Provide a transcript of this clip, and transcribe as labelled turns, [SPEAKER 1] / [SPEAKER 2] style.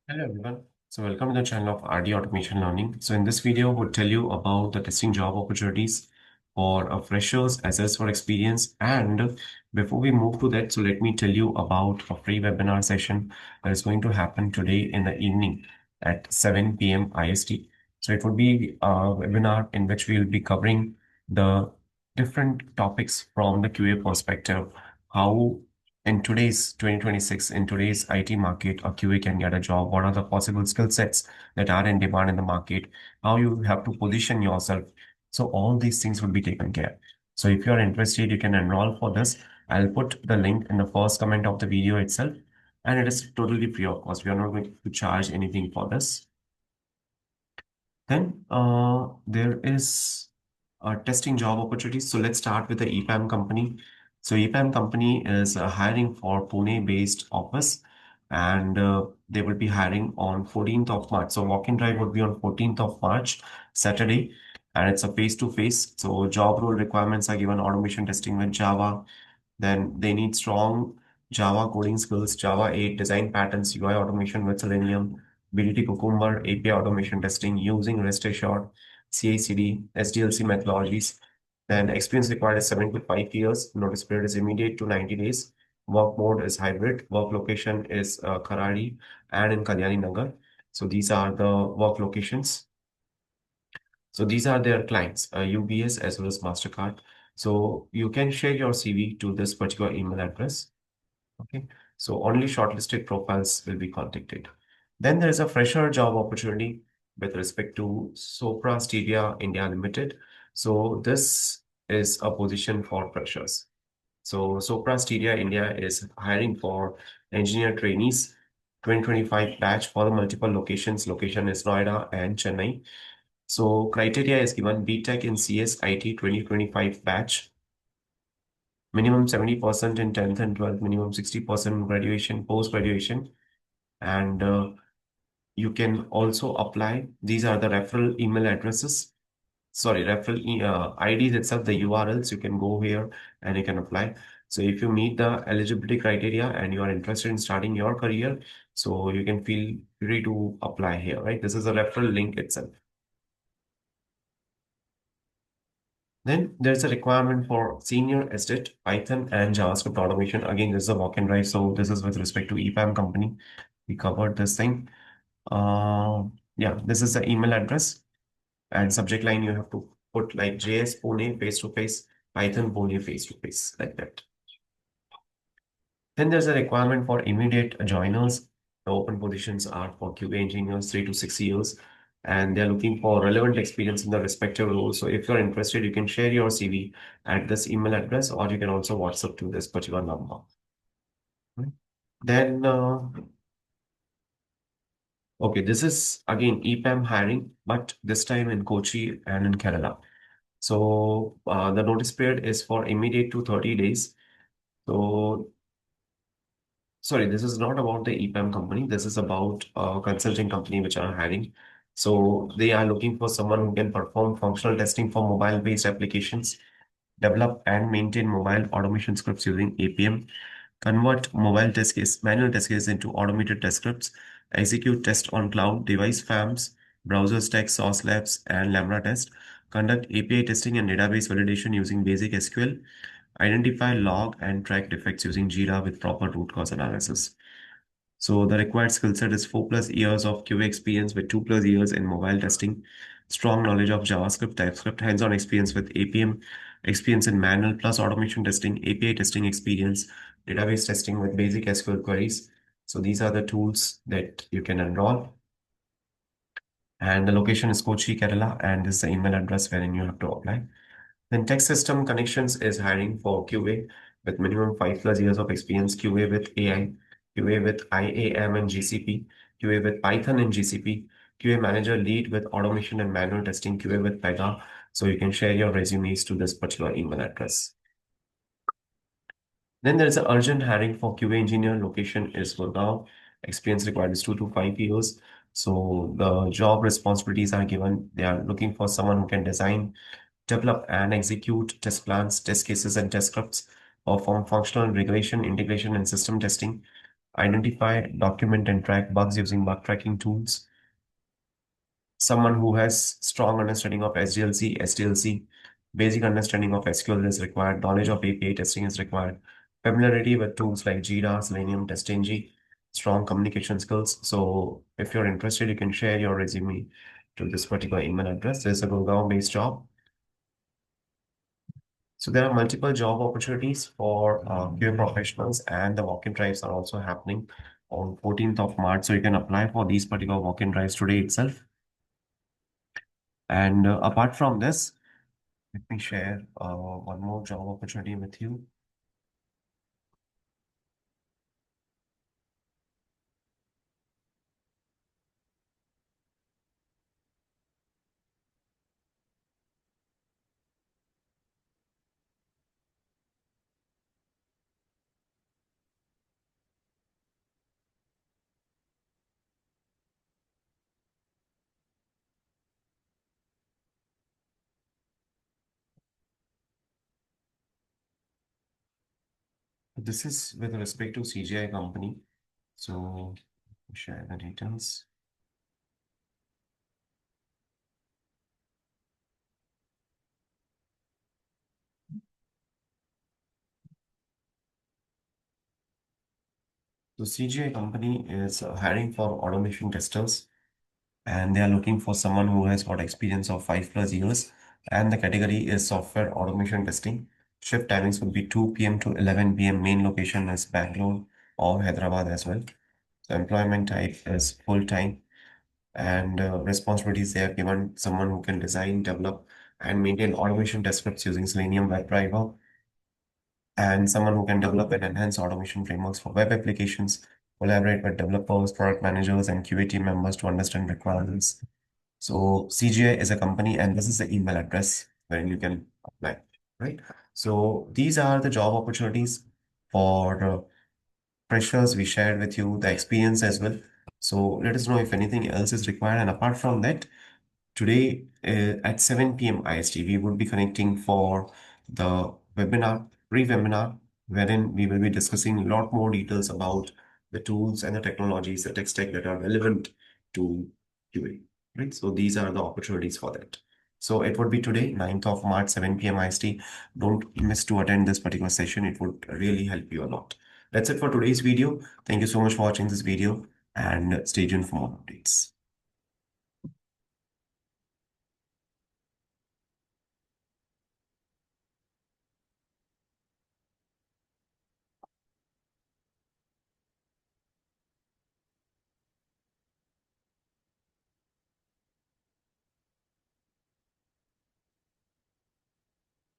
[SPEAKER 1] Hello everyone. So welcome to the channel of RD Automation Learning. So in this video, we'll tell you about the testing job opportunities for freshers as well as for experience. And before we move to that, so let me tell you about a free webinar session that is going to happen today in the evening at 7 p.m. IST. So it would be a webinar in which we will be covering the different topics from the QA perspective, how in today's 2026, in today's IT market, a QA can get a job. What are the possible skill sets that are in demand in the market? How you have to position yourself. So all these things will be taken care. So if you're interested, you can enroll for this. I'll put the link in the first comment of the video itself. And it is totally free of cost. We are not going to charge anything for this. Then there is testing job opportunities. So let's start with the EPAM company. So EPAM company is hiring for Pune-based office, and they will be hiring on 14th of March. So walk-in drive would be on 14th of March, Saturday, and it's a face-to-face. So job role requirements are given automation testing with Java. Then they need strong Java coding skills, Java 8 design patterns, UI automation with Selenium, BDT Cucumber, API automation testing using REST assured, CI/CD, SDLC methodologies. Then experience required is 7 to 5 years. Notice period is immediate to 90 days. Work mode is hybrid. Work location is Karadi and in Kalyani Nagar. So these are the work locations. So these are their clients, UBS as well as Mastercard. So you can share your CV to this particular email address. Okay. So only shortlisted profiles will be contacted. Then there is a fresher job opportunity with respect to Sopra Steria India Limited. So this is a position for freshers. So Sopra Steria India is hiring for engineer trainees 2025 batch for the multiple locations. Location is Noida and Chennai. So criteria is given BTech in CS IT 2025 batch, minimum 70% in 10th and 12th, minimum 60% graduation, post-graduation. And you can also apply. These are the referral email addresses. Sorry, referral IDs itself, the URLs. You can go here and you can apply. So if you meet the eligibility criteria and you are interested in starting your career, so you can feel free to apply here, right? This is a referral link itself. Then there's a requirement for senior SDET, Python, and JavaScript automation. Again, this is a walk-in drive. So this is with respect to EPAM company. We covered this thing. Uh, yeah, this is the email address and subject line. You have to put like JS Pune face-to-face, Python Pune face-to-face, like that. Then there's a requirement for immediate joiners. The open positions are for QA engineers, 3 to 6 years, and they're looking for relevant experience in the respective roles. So if you're interested, you can share your CV at this email address, or you can also WhatsApp to this particular number. Right. Then, okay, this is again EPAM hiring, but this time in Kochi and in Kerala. So the notice period is for immediate to 30 days. So sorry, this is not about the EPAM company. This is about a consulting company which are hiring. So they are looking for someone who can perform functional testing for mobile-based applications, develop and maintain mobile automation scripts using APM, convert mobile test case, manual test case into automated test scripts, execute test on cloud, device FAMs, browser stack, source labs, and Lambda test, conduct API testing and database validation using basic SQL, identify, log, and track defects using Jira with proper root cause analysis. So the required skill set is 4+ years of QA experience with 2+ years in mobile testing, strong knowledge of JavaScript, TypeScript, hands-on experience with APM, experience in manual plus automation testing, API testing experience, database testing with basic SQL queries. So these are the tools that you can enroll. And the location is Kochi, Kerala, and this is the email address wherein you have to apply. Then Tech System Connections is hiring for QA with minimum 5+ years of experience, QA with AI, QA with IAM and GCP, QA with Python and GCP, QA Manager lead with automation and manual testing, QA with Pega. So you can share your resumes to this particular email address. Then there is an urgent hiring for QA engineer. Location is Gurgaon. Experience required is 2 to 5 years. So the job responsibilities are given. They are looking for someone who can design, develop and execute test plans, test cases, and test scripts, perform functional regression, integration, and system testing, identify, document, and track bugs using bug tracking tools. Someone who has strong understanding of SDLC, SDLC, basic understanding of SQL is required, knowledge of API testing is required, familiarity with tools like Jira, Selenium, TestNG, strong communication skills. So if you're interested, you can share your resume to this particular email address. There's a Gurgaon-based job. So there are multiple job opportunities for QA professionals, and the walk-in drives are also happening on 14th of March. So you can apply for these particular walk-in drives today itself. And apart from this, let me share one more job opportunity with you. This is with respect to CGI company. So share the details. So CGI company is hiring for automation testers, and they are looking for someone who has got experience of 5+ years. And the category is software automation testing. Shift timings would be 2 p.m. to 11 p.m. Main location is Bangalore or Hyderabad as well. So employment type is full time, and responsibilities they have given someone who can design, develop, and maintain automation test scripts using Selenium WebDriver, and someone who can develop and enhance automation frameworks for web applications, collaborate with developers, product managers, and QA team members to understand requirements. So CGI is a company, and this is the email address where you can apply, right? So these are the job opportunities for freshers. We shared with you the experience as well. So let us know if anything else is required. And apart from that, today at 7 p.m. IST, we would be connecting for the webinar, pre-webinar, wherein we will be discussing a lot more details about the tools and the technologies, the tech stack that are relevant to QA, right? So these are the opportunities for that. So it would be today, 9th of March, 7 p.m. IST. Don't miss to attend this particular session. It would really help you a lot. That's it for today's video. Thank you so much for watching this video, and stay tuned for more updates.